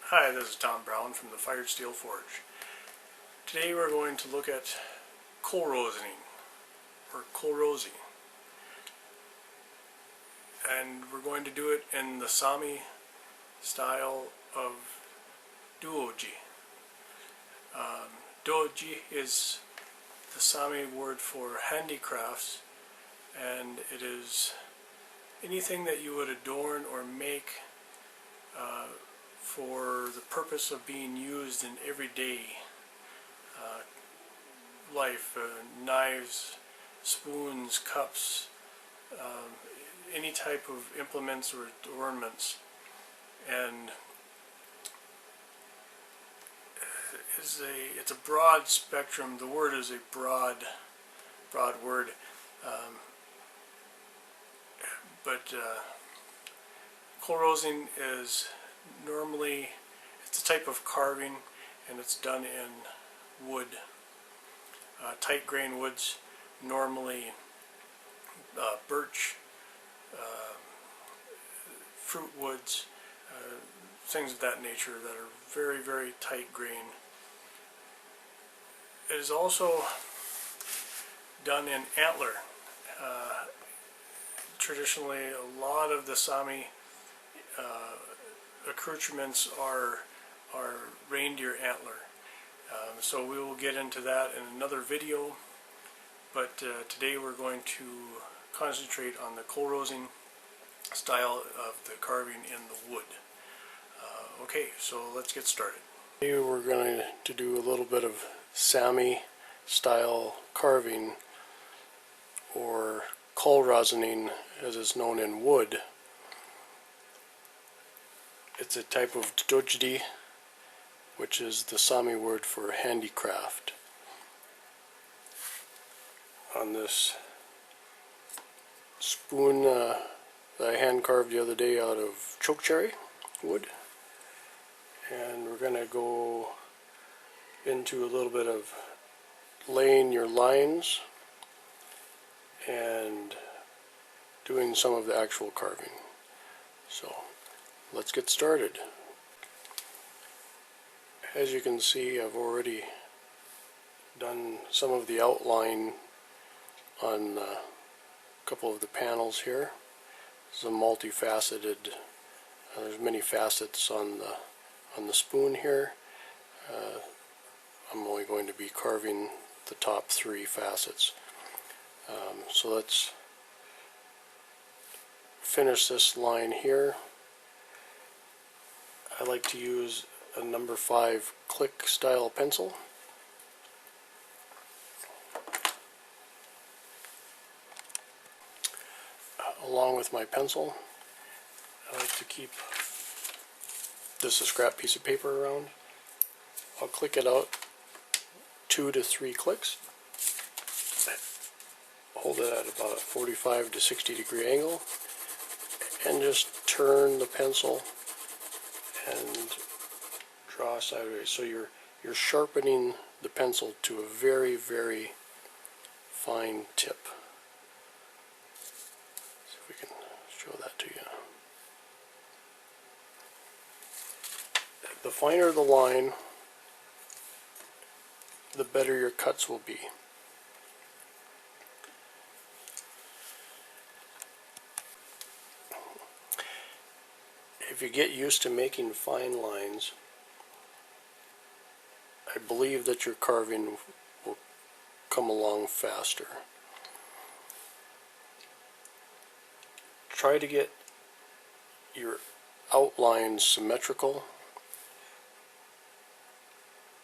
Hi, this is Tom Brown from the Fired Steel Forge. Today we're going to look at Kolrosing, or Kolrosing. And we're going to do it in the Sami style of duodji. Duodji is the Sami word for handicrafts, and it is anything that you would adorn or make for the purpose of being used in everyday life. Knives, spoons, cups, any type of implements or ornaments. And it's a broad spectrum. The word is a broad word, but Kolrosing is normally, it's a type of carving, and it's done in wood, tight grain woods, normally birch, fruit woods, things of that nature that are very, very tight grain. It is also done in antler. Traditionally, a lot of the Sami accoutrements are reindeer antler. So we will get into that in another video, but today we're going to concentrate on the Kolrosing style of the carving in the wood. Okay, so let's get started. Today we're going to do a little bit of Sami style carving, or Kolrosing as is known in wood. It's a type of duodji, which is the Sami word for handicraft. On this spoon that I hand carved the other day out of chokecherry wood, and we're going to go into a little bit of laying your lines and doing some of the actual carving. So let's get started. As you can see, I've already done some of the outline on a couple of the panels here. This is a multifaceted, there's many facets on the spoon here. I'm only going to be carving the top 3 facets. So let's finish this line here. I like to use a number 5 click style pencil. Along with my pencil, I like to keep just a scrap piece of paper around. I'll click it out 2 to 3 clicks. Hold it at about a 45 to 60 degree angle, and just turn the pencil and draw sideways. So you're sharpening the pencil to a very, very fine tip. See if we can show that to you. The finer the line, the better your cuts will be. If you get used to making fine lines, I believe that your carving will come along faster. Try to get your outlines symmetrical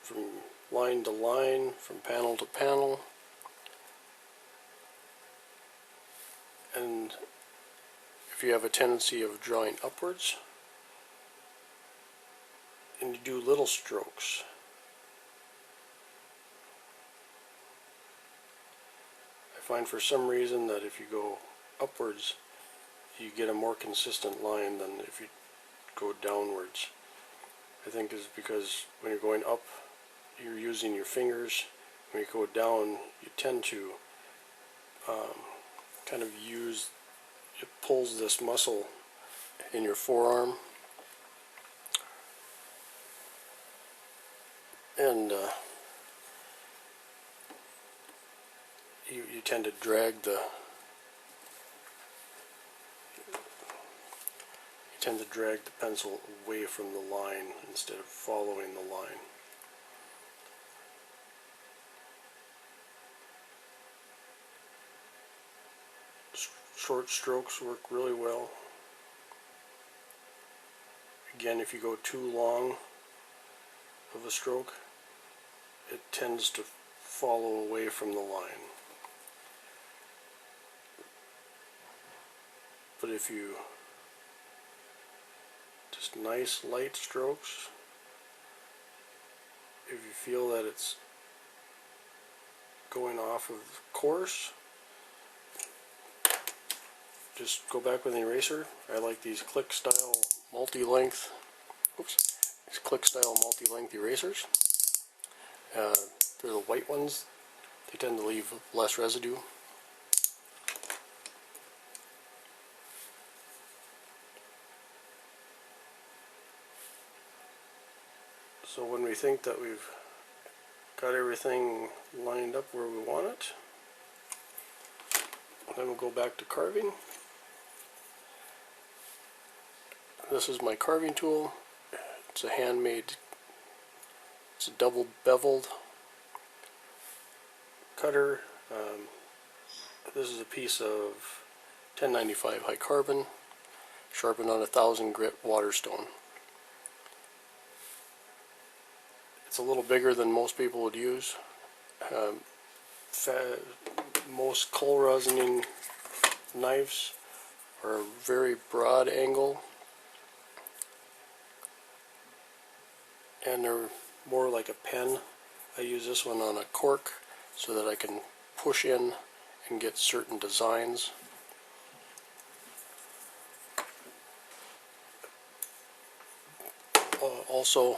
from line to line, from panel to panel, and if you have a tendency of drawing upwards, and you do little strokes. I find for some reason that if you go upwards, you get a more consistent line than if you go downwards. I think it's because when you're going up, you're using your fingers. When you go down, you tend to kind of use, it pulls this muscle in your forearm and you tend to drag the pencil away from the line instead of following the line. Short strokes work really well. Again, if you go too long of a stroke, it tends to follow away from the line. But if you just nice light strokes, if you feel that it's going off of course, just go back with an eraser. I like these click style multi-length erasers. They're the white ones. They tend to leave less residue. So when we think that we've got everything lined up where we want it, then we'll go back to carving. This is my carving tool. It's a handmade, it's a double beveled cutter. This is a piece of 1095 high carbon, sharpened on 1000 grit Waterstone. It's a little bigger than most people would use. Most Kolrosing knives are a very broad angle, and they're more like a pen. I use this one on a cork so that I can push in and get certain designs. Also,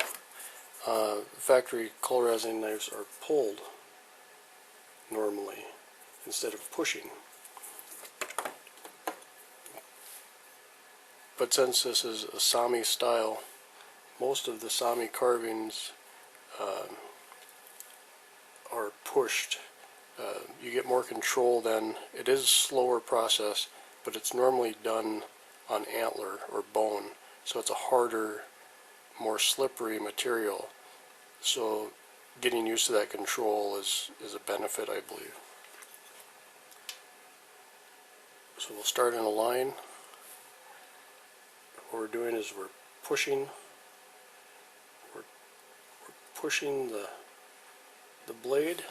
factory Kolrosing knives are pulled normally instead of pushing. But since this is a Sami style, most of the Sami carvings are pushed. You get more control then. It is a slower process, but it's normally done on antler or bone, so it's a harder, more slippery material. So getting used to that control is a benefit, I believe. So we'll start in a line. What we're doing is we're pushing the blade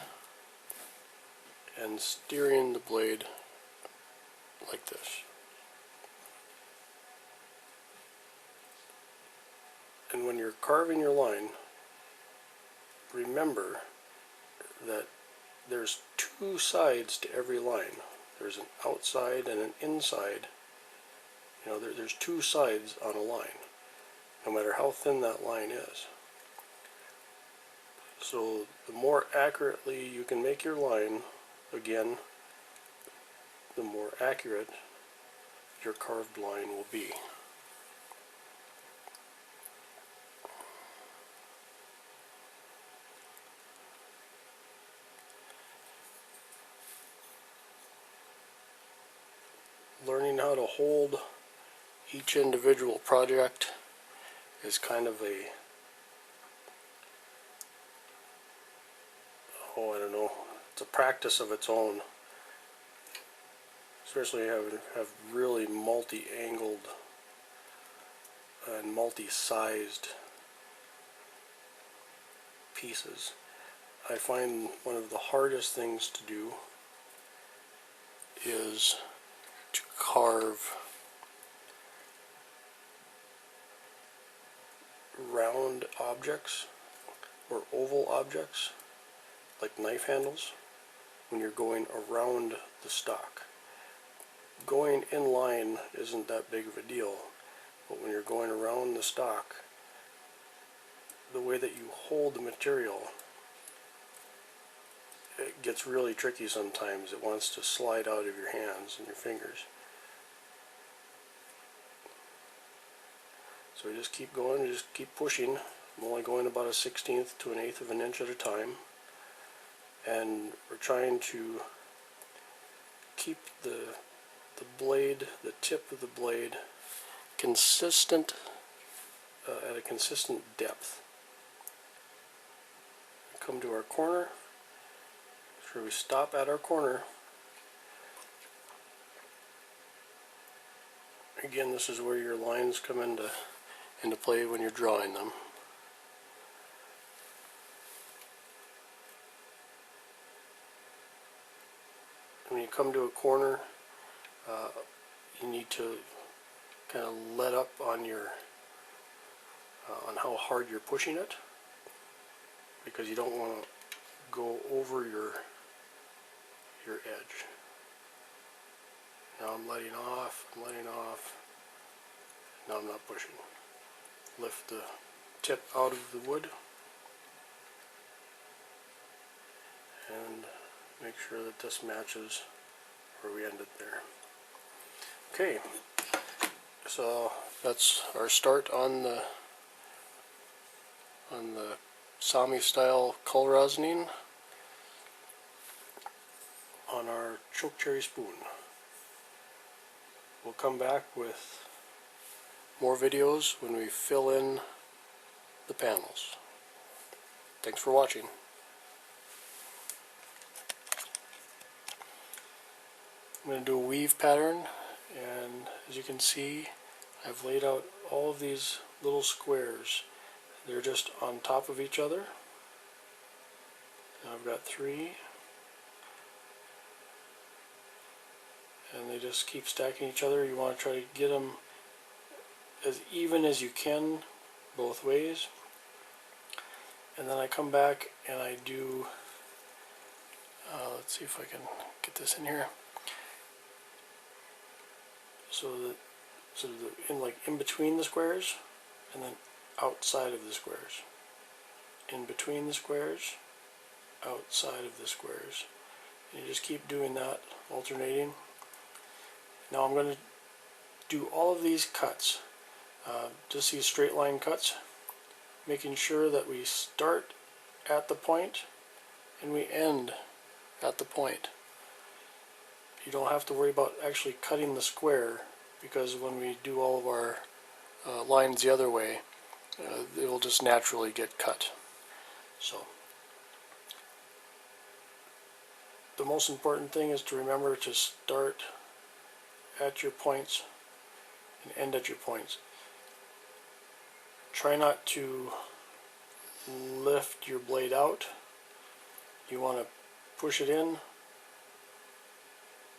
and steering the blade like this. And when you're carving your line, remember that there's two sides to every line. There's an outside and an inside. You know, there's two sides on a line, no matter how thin that line is. So the more accurately you can make your line, again, the more accurate your carved line will be. Learning how to hold each individual project is kind of a, I don't know, it's a practice of its own. Especially have really multi-angled and multi-sized pieces. I find one of the hardest things to do is to carve round objects or oval objects like knife handles when you're going around the stock. Going in line isn't that big of a deal, but when you're going around the stock, the way that you hold the material, it gets really tricky sometimes. It wants to slide out of your hands and your fingers. So just keep going, just keep pushing I'm only going about a 1/16 to an 1/8 of an inch at a time, and we're trying to keep the blade, the tip of the blade, consistent at a consistent depth. Come to our corner. Make sure we stop at our corner. Again, this is where your lines come into play when you're drawing them. When you come to a corner, you need to kind of let up on your on how hard you're pushing it, because you don't want to go over your edge. Now I'm letting off, now I'm not pushing. Lift the tip out of the wood and make sure that this matches where we ended there. Okay, so that's our start on the Sami style Kolrosing on our choke cherry spoon. We'll come back with more videos when we fill in the panels. Thanks for watching. I'm going to do a weave pattern, and as you can see, I've laid out all of these little squares. They're just on top of each other. And I've got 3, and they just keep stacking each other. You want to try to get them as even as you can both ways. And then I come back and I do, let's see if I can get this in here. So in between the squares, and then outside of the squares. In between the squares, outside of the squares. And you just keep doing that, alternating. Now I'm going to do all of these cuts, just these straight line cuts, making sure that we start at the point and we end at the point. You don't have to worry about actually cutting the square, because when we do all of our lines the other way, it will just naturally get cut. So the most important thing is to remember to start at your points and end at your points. Try not to lift your blade out. You want to push it in,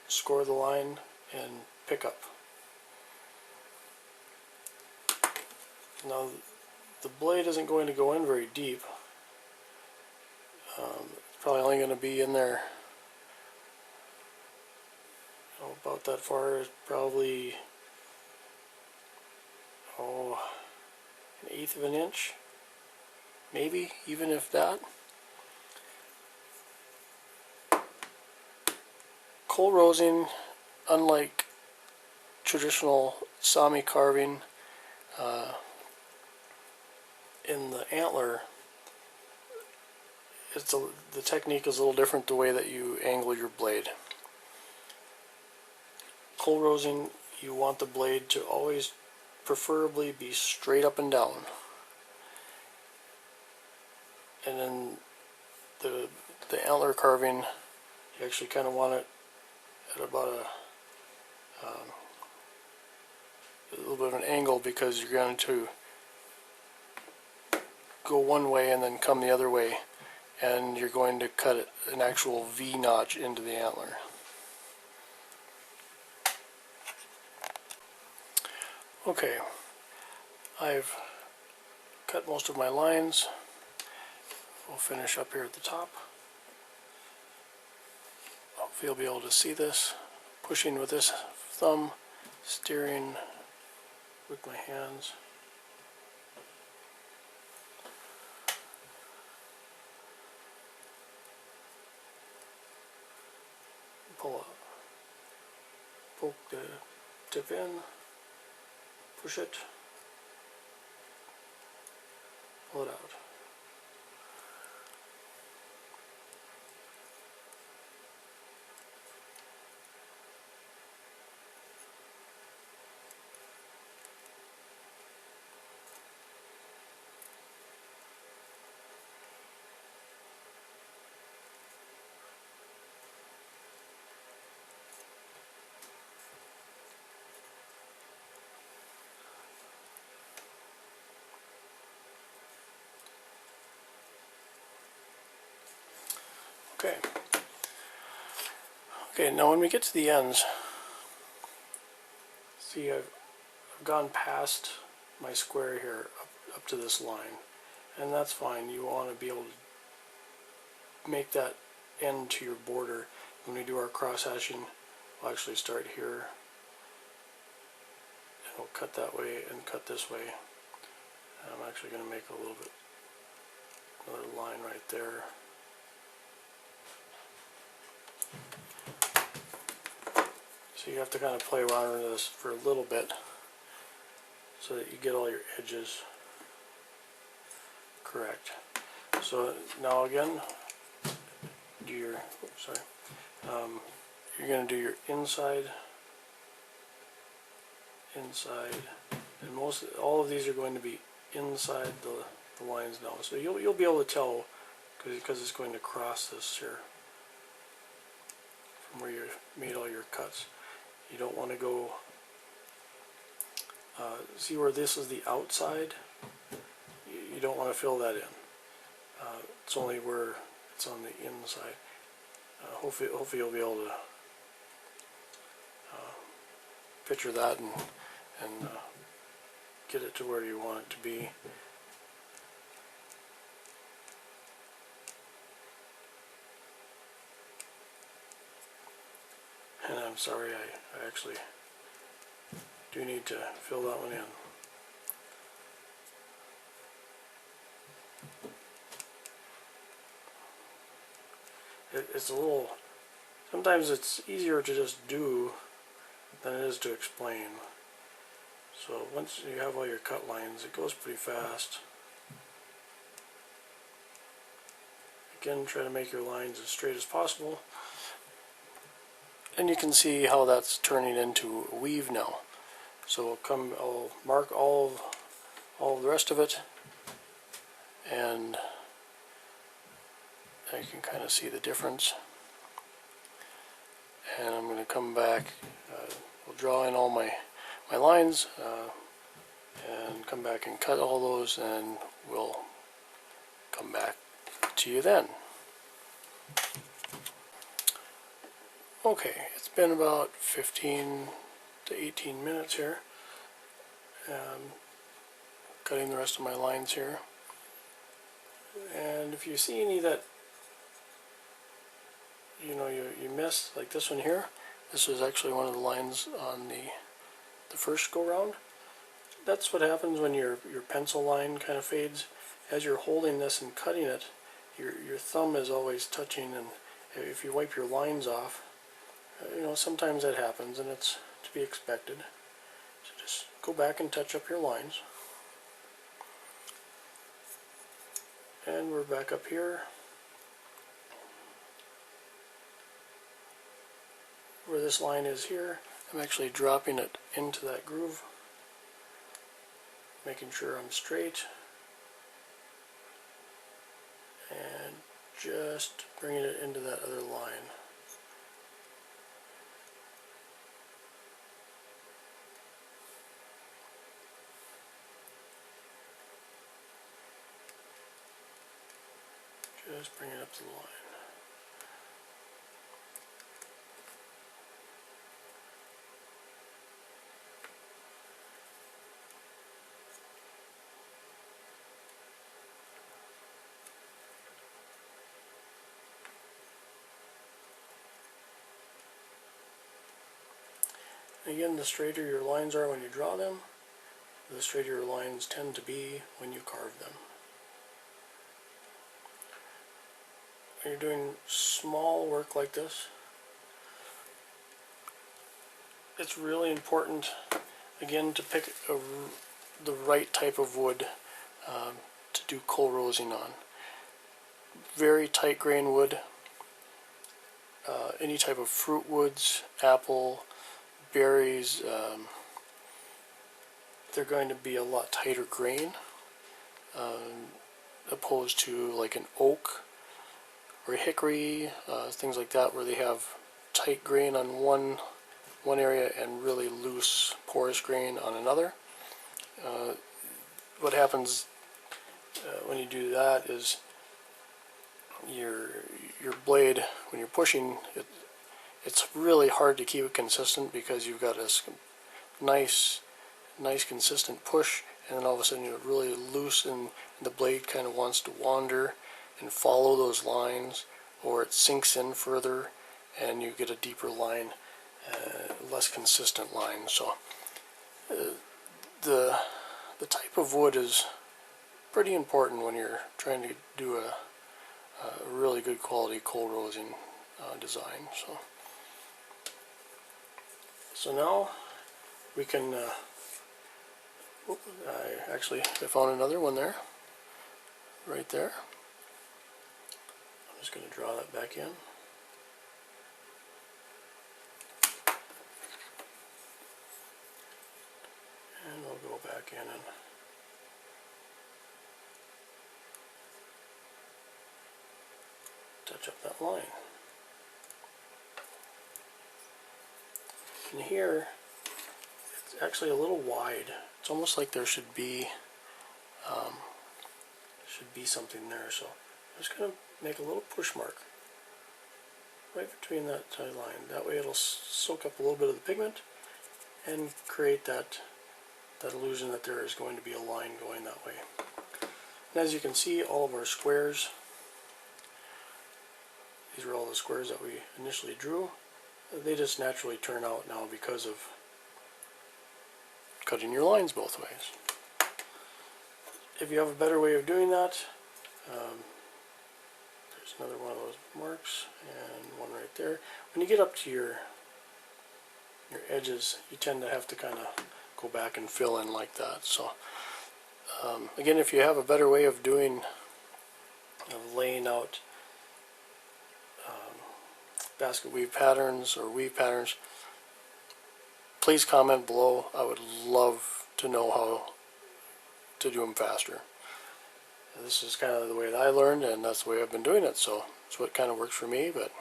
score the line, and pick up. Now the blade isn't going to go in very deep. It's probably only going to be in there about that far. It's probably an 1/8 of an inch, maybe, even if that. Kolrosing, unlike traditional Sami carving, in the antler, the technique is a little different the way that you angle your blade. Kolrosing, you want the blade to always preferably be straight up and down. And then the antler carving, you actually kind of want it at about a little bit of an angle, because you're going to go one way and then come the other way, and you're going to cut an actual V notch into the antler. Okay, I've cut most of my lines. We'll finish up here at the top. Hopefully you'll be able to see this. Pushing with this thumb, steering with my hands. Poke the tip in, push it, pull it out. Okay. Okay, now when we get to the ends, see I've gone past my square here up to this line, and that's fine. You want to be able to make that end to your border. When we do our cross hatching, we'll actually start here, and we'll cut that way and cut this way. And I'm actually going to make a little bit, another line right there. So you have to kind of play around with this for a little bit so that you get all your edges correct. So now again, do your, you're going to do your inside, and all of these are going to be inside the lines now. So you'll be able to tell because it's going to cross this here from where you made all your cuts. You don't want to go, see where this is the outside, you don't want to fill that in. It's only where it's on the inside. Hopefully you'll be able to picture that and get it to where you want it to be. And I'm sorry, I actually do need to fill that one in. It's a little, sometimes it's easier to just do than it is to explain. So once you have all your cut lines, it goes pretty fast. Again, try to make your lines as straight as possible. And you can see how that's turning into a weave now. So I'll mark all of the rest of it, and I can kind of see the difference. And I'm going to come back, we'll draw in all my lines, and come back and cut all those, and we'll come back to you then. Okay, it's been about 15 to 18 minutes here. Cutting the rest of my lines here. And if you see any that you missed, like this one here, this was actually one of the lines on the first go round. That's what happens when your pencil line kind of fades. As you're holding this and cutting it, your thumb is always touching, and if you wipe your lines off, sometimes that happens, and it's to be expected. So just go back and touch up your lines. And we're back up here. Where this line is here, I'm actually dropping it into that groove, making sure I'm straight, and just bringing it into that other line. Just bring it up to the line. Again, the straighter your lines are when you draw them, the straighter your lines tend to be when you carve them. When you're doing small work like this, it's really important, again, to pick the right type of wood to do Kolrosing on. Very tight grain wood, any type of fruit woods, apple, berries, they're going to be a lot tighter grain opposed to like an oak or a hickory, things like that, where they have tight grain on one area and really loose porous grain on another. What happens when you do that is your blade, when you're pushing it, it's really hard to keep it consistent because you've got this nice consistent push, and then all of a sudden you're really loose and the blade kind of wants to wander and follow those lines, or it sinks in further and you get a deeper line, less consistent line. So the type of wood is pretty important when you're trying to do a really good quality Kolrosing design. So now we can I found another one there, right there. I'm just going to draw that back in. And we'll go back in and touch up that line. And here, it's actually a little wide. It's almost like there should be something there. So I'm just going to make a little push mark right between that line. That way it'll soak up a little bit of the pigment and create that illusion that there is going to be a line going that way. And as you can see, all of our squares, these are all the squares that we initially drew. They just naturally turn out now because of cutting your lines both ways. If you have a better way of doing that, there's another one of those marks and one right there. When you get up to your edges, you tend to have to kind of go back and fill in like that. So again, if you have a better way of laying out basket weave patterns or weave patterns, please comment below. I would love to know how to do them faster. This is kind of the way that I learned, and that's the way I've been doing it, so it's what kind of works for me, but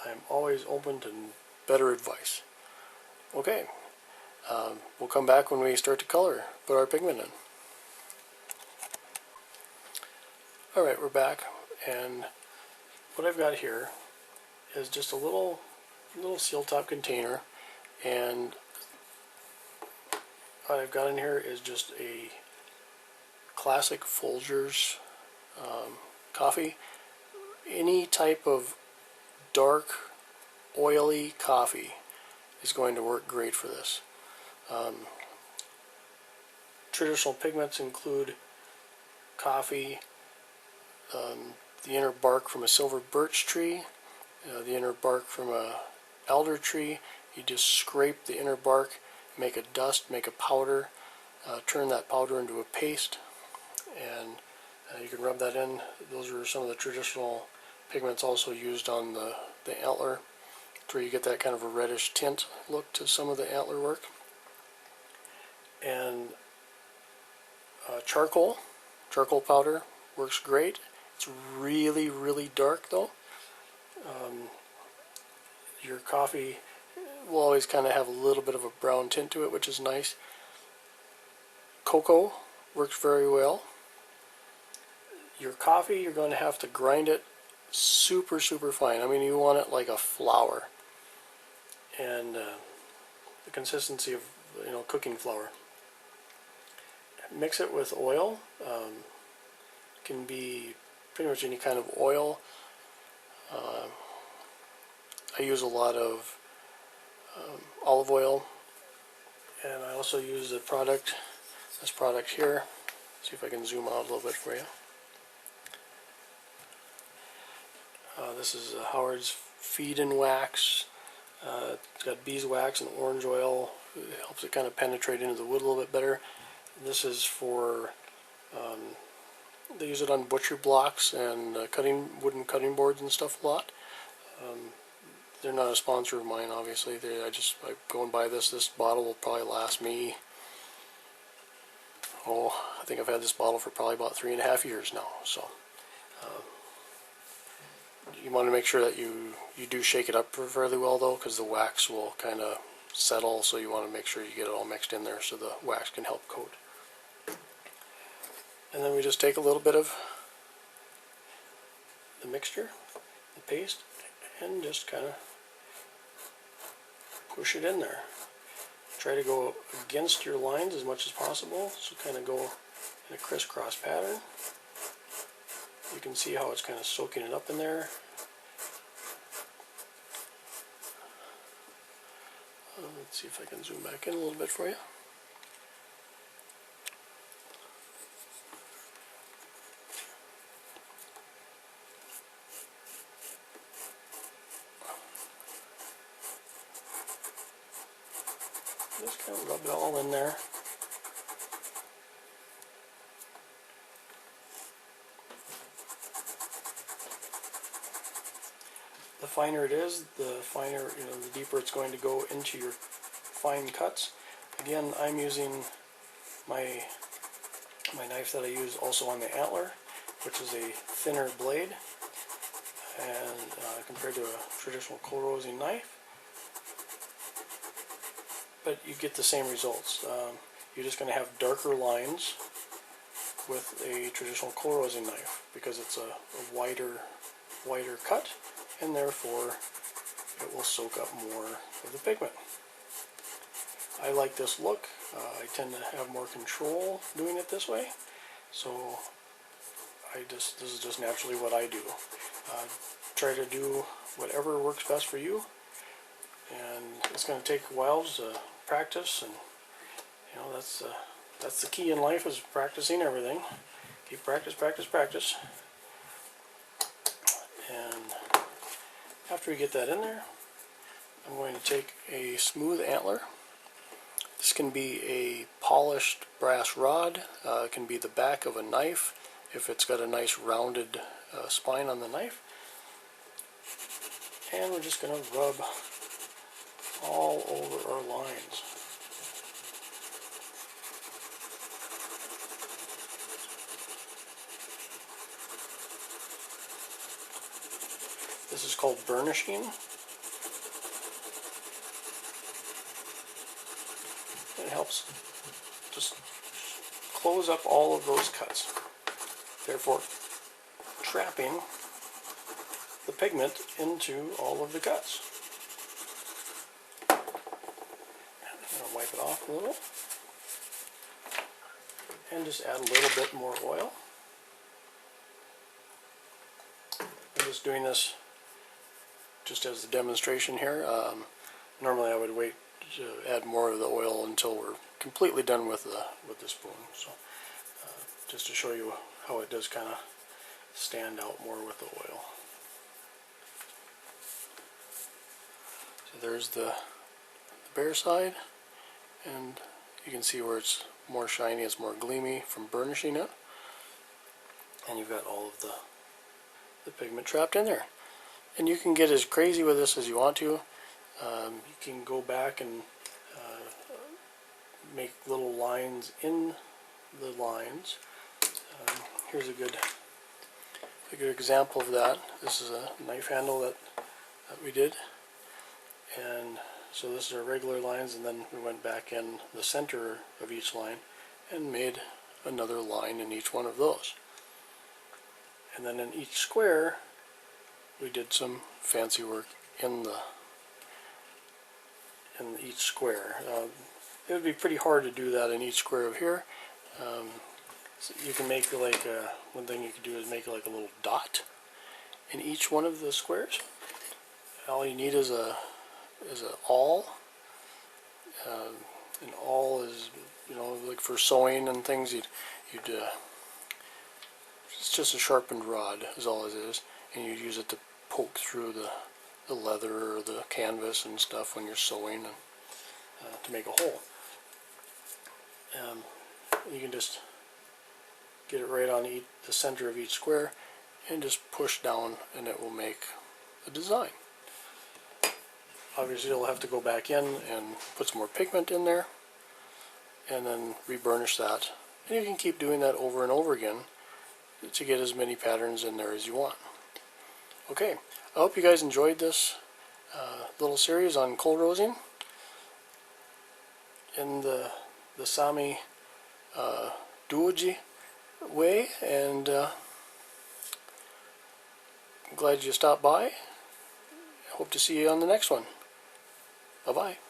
I'm always open to better advice. Okay, we'll come back when we start to put our pigment in. Alright, we're back, and what I've got here is just a little seal top container, and what I've got in here is just a classic Folgers coffee. Any type of dark, oily coffee is going to work great for this. Traditional pigments include coffee, the inner bark from a silver birch tree, the inner bark from a alder tree. You just scrape the inner bark, make a dust, make a powder, turn that powder into a paste, and you can rub that in. Those are some of the traditional pigments also used on the antler, where you get that kind of a reddish tint look to some of the antler work. And charcoal powder works great. It's really dark though. Your coffee will always kind of have a little bit of a brown tint to it, which is nice. Cocoa works very well. Your coffee, you're going to have to grind it super fine. I mean, you want it like a flour, and the consistency of cooking flour. Mix it with oil. Can be pretty much any kind of oil. I use a lot of olive oil, and I also use this product here. See if I can zoom out a little bit for you. This is Howard's Feed and Wax. It's got beeswax and orange oil. It helps it kind of penetrate into the wood a little bit better. This is for They use it on butcher blocks and wooden cutting boards and stuff a lot. They're not a sponsor of mine, obviously. I go and buy this. This bottle will probably last me, I think I've had this bottle for probably about 3.5 years now. So you want to make sure that you do shake it up fairly well though, because the wax will kind of settle, so you want to make sure you get it all mixed in there so the wax can help coat. And then we just take a little bit of the mixture, the paste, and just kind of push it in there. Try to go against your lines as much as possible, so kind of go in a crisscross pattern. You can see how it's kind of soaking it up in there. Let's see if I can zoom back in a little bit for you. Just kind of rub it all in there. The finer it is, the finer, the deeper it's going to go into your fine cuts. Again, I'm using my knife that I use also on the antler, which is a thinner blade, and compared to a traditional Kolrosing knife. But you get the same results. You're just going to have darker lines with a traditional Kolrosing knife because it's a wider cut, and therefore it will soak up more of the pigment. I like this look. I tend to have more control doing it this way, so this is just naturally what I do. Try to do whatever works best for you, and it's going to take a while to practice, and that's the key in life, is practicing everything. Keep practice. And after we get that in there, I'm going to take a smooth antler. This can be a polished brass rod. It can be the back of a knife if it's got a nice rounded spine on the knife. And we're just going to rub all over our lines. This is called burnishing. It helps just close up all of those cuts, therefore trapping the pigment into all of the cuts. I'm going to wipe it off a little and just add a little bit more oil. I'm just doing this just as a demonstration here. Normally I would wait to add more of the oil until we're completely done with the spoon. So just to show you how it does kind of stand out more with the oil. So there's the bare side, and you can see where it's more shiny, it's more gleamy from burnishing it, and you've got all of the pigment trapped in there. And you can get as crazy with this as you want to. You can go back and make little lines in the lines. Here's a good example of that. This is a knife handle that we did, and so this is our regular lines, and then we went back in the center of each line and made another line in each one of those. And then in each square we did some fancy work in each square. It would be pretty hard to do that in each square of here. So you can make like one thing you could do is make like a little dot in each one of the squares. All you need is a awl. An awl is, like for sewing and things. It's just a sharpened rod is all it is, and you use it to poke through the leather or the canvas and stuff when you're sewing, and to make a hole. You can just get it right on the center of each square, and just push down and it will make a design. Obviously you'll have to go back in and put some more pigment in there and then reburnish that. And you can keep doing that over and over again to get as many patterns in there as you want. Okay, I hope you guys enjoyed this little series on Kolrosing in the Sami duodji way, and I'm glad you stopped by. I hope to see you on the next one. Bye-bye.